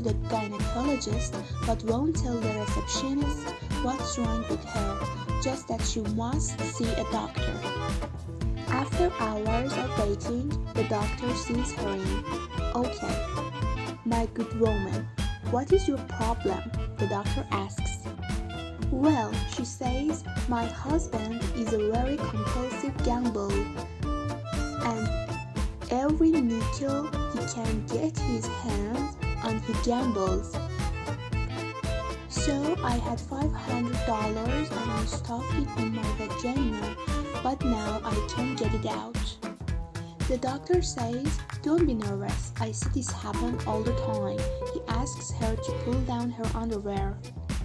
to the gynecologist but won't tell the receptionist what's wrong with her, just that she must see a doctor. After hours of waiting, the doctor sees her in. "Okay, my good woman, what is your problem?" the doctor asks. "Well," she says, "my husband is a very compulsive gambler, and every nickel he can get his hands on he gambles. So I had $500 and I stuffed it in my vagina, but now I can't get it out." The doctor says, "Don't be nervous, I see this happen all the time." He asks her to pull down her underwear.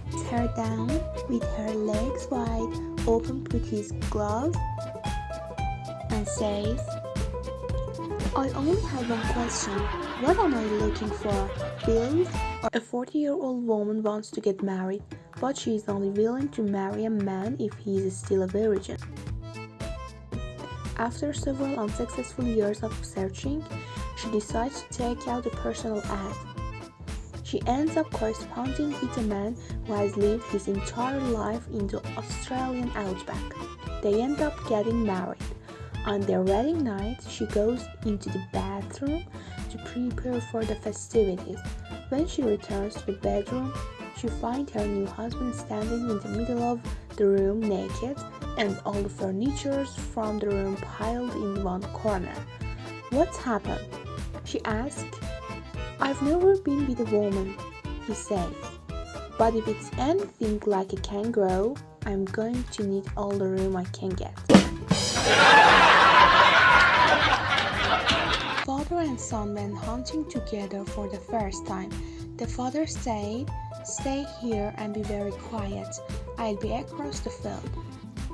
He puts her down with her legs wide open with his glove and says, "I only have one question. What am I looking for? Bills?" A 40-year-old woman wants to get married, but she is only willing to marry a man if he is still a virgin. After several unsuccessful years of searching, she decides to take out a personal ad. She ends up corresponding with a man who has lived his entire life in the Australian outback. They end up getting married. On their wedding night, she goes into the bathroom to prepare for the festivities. When she returns to the bedroom, she finds her new husband standing in the middle of the room naked, and all the furniture from the room piled in one corner. "What's happened?" she asks. "I've never been with a woman," he says, "but if it's anything like a kangaroo, I'm going to need all the room I can get." Father and son went hunting together for the first time. The father said, "Stay here and be very quiet. I'll be across the field."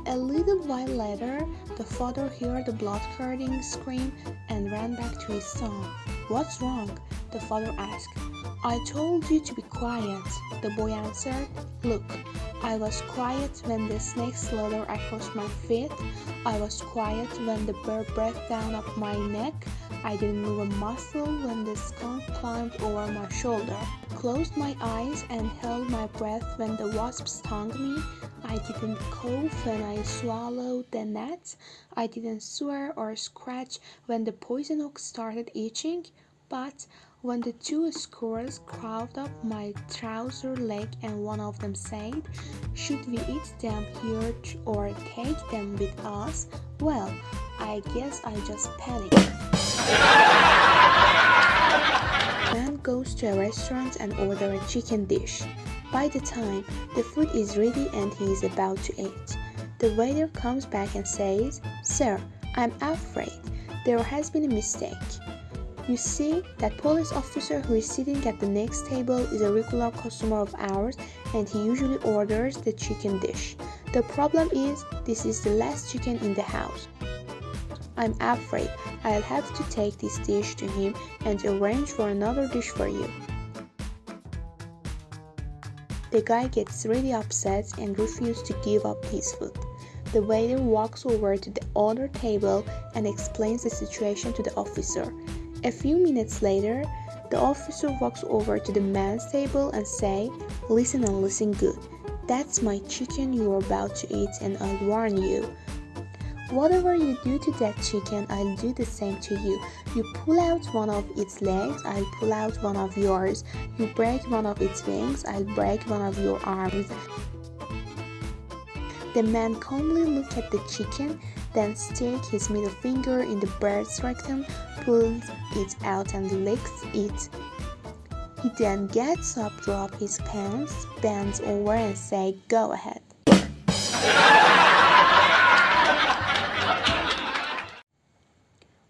A little while later, the father heard the blood-curdling scream and ran back to his son. "What's wrong?" the father asked. "I told you to be quiet," the boy answered. "Look, I was quiet when the snake slithered across my feet. I was quiet when the bird breathed down up my neck. I didn't move a muscle when the skunk climbed over my shoulder. I closed my eyes and held my breath when the wasp stung me. I didn't cough when I swallowed the gnat. I didn't swear or scratch when the poison oak started itching. But when the two squirrels crawled up my trouser leg and one of them said, 'Should we eat them here or take them with us?' Well, I guess I just panicked." Man goes to a restaurant and orders a chicken dish. By the time the food is ready and he is about to eat, the waiter comes back and says, "Sir, I'm afraid there has been a mistake. You see, that police officer who is sitting at the next table is a regular customer of ours and he usually orders the chicken dish. The problem is, this is the last chicken in the house. I'm afraid I'll have to take this dish to him and arrange for another dish for you." The guy gets really upset and refuses to give up his food. The waiter walks over to the other table and explains the situation to the officer. A few minutes later, the officer walks over to the man's table and says, "Listen and listen good. That's my chicken you're about to eat, and I'll warn you. Whatever you do to that chicken, I'll do the same to you. You pull out one of its legs, I'll pull out one of yours. You break one of its wings, I'll break one of your arms." The man calmly looks at the chicken, then sticks his middle finger in the bird's rectum, pulls it out and licks it. He then gets up, drops his pants, bends over and says, "Go ahead."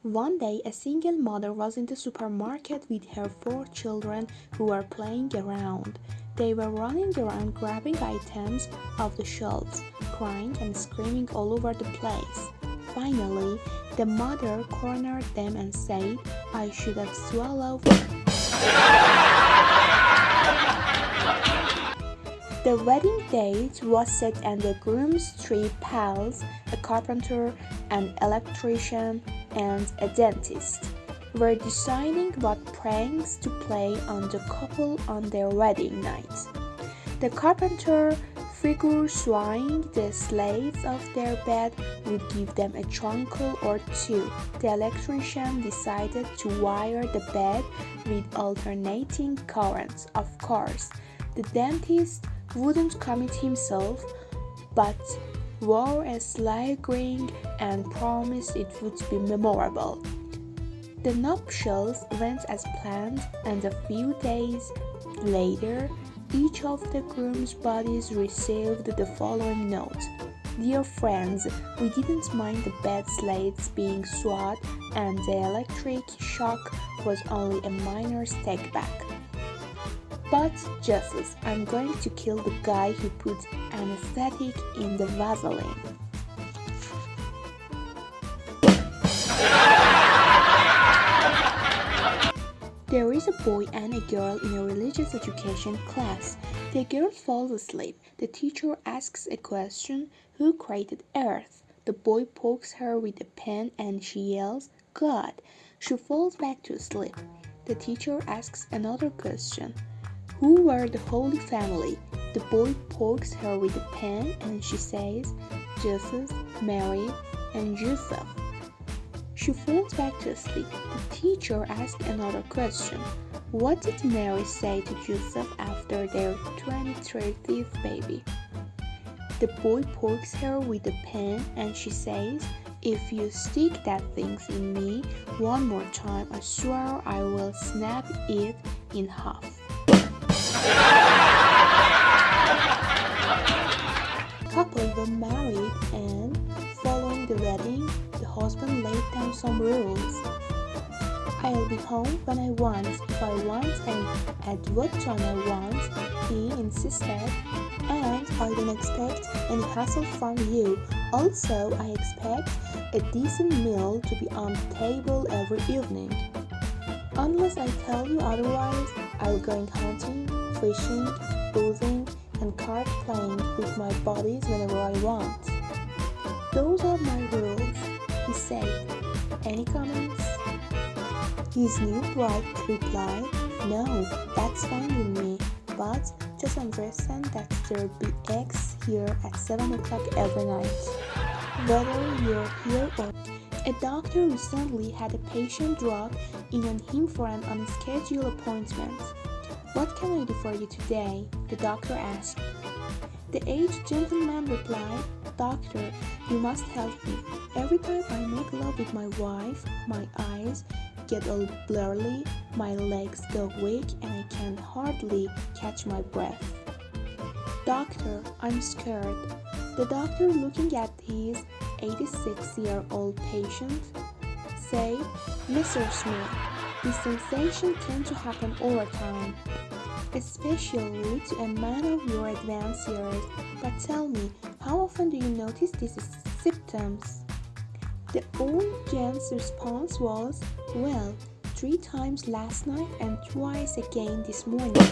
One day, a single mother was in the supermarket with her 4 children who were playing around. They were running around grabbing items off the shelves, crying and screaming all over the place. Finally, the mother cornered them and said, "I should have swallowed." The wedding date was set and the groom's 3 pals, a carpenter, an electrician, and a dentist. were deciding what pranks to play on the couple on their wedding night. The carpenter figured swaying the slats of their bed would give them a chuckle or two. The electrician decided to wire the bed with alternating currents. Of course, the dentist wouldn't commit himself, but wore a sly grin and promised it would be memorable. The nuptials went as planned, and a few days later, each of the groom's buddies received the following note: "Dear friends, we didn't mind the bed slats being swayed, and the electric shock was only a minor setback. But Jesus, I'm going to kill the guy who put anesthetic in the Vaseline." There is a boy and a girl in a religious education class. The girl falls asleep. The teacher asks a question: "Who created Earth?" The boy pokes her with a pen and she yells, "God." She falls back to sleep. The teacher asks another question: "Who were the Holy Family?" The boy pokes her with a pen and she says, "Jesus, Mary, and Joseph." She falls back to sleep. The teacher asks another question: "What did Mary say to Joseph after their 23rd baby?" The boy pokes her with a pen and she says, "If you stick that thing in me one more time, I swear I will snap it in half." Couple were married, and following the wedding, the husband laid down some rules. "I'll be home when I want, if I want, and at what time I want," he insisted, "and I don't expect any hassle from you. Also, I expect a decent meal to be on the table every evening. Unless I tell you otherwise, I'll go hunting, fishing, boozing, and card playing with my buddies whenever I want. Those are my rules," he said. "Any comments?" His new bride replied, "No, that's fine with me, but just understand that there'll be eggs here at 7 o'clock every night, whether you're here or." A doctor recently had a patient drop in on him for an unscheduled appointment. "What can I do for you today?" the doctor asked. The aged gentleman replied, "Doctor, you must help me. Every time I make love with my wife, my eyes get all blurry, my legs go weak, and I can hardly catch my breath. Doctor, I'm scared." The doctor, looking at his 86-year-old patient, said, "Mr. Smith, this sensation tends to happen all the time, especially to a man of your advanced years. But tell me, how often do you notice these symptoms?" The old gent's response was, "Well, 3 times last night and twice again this morning."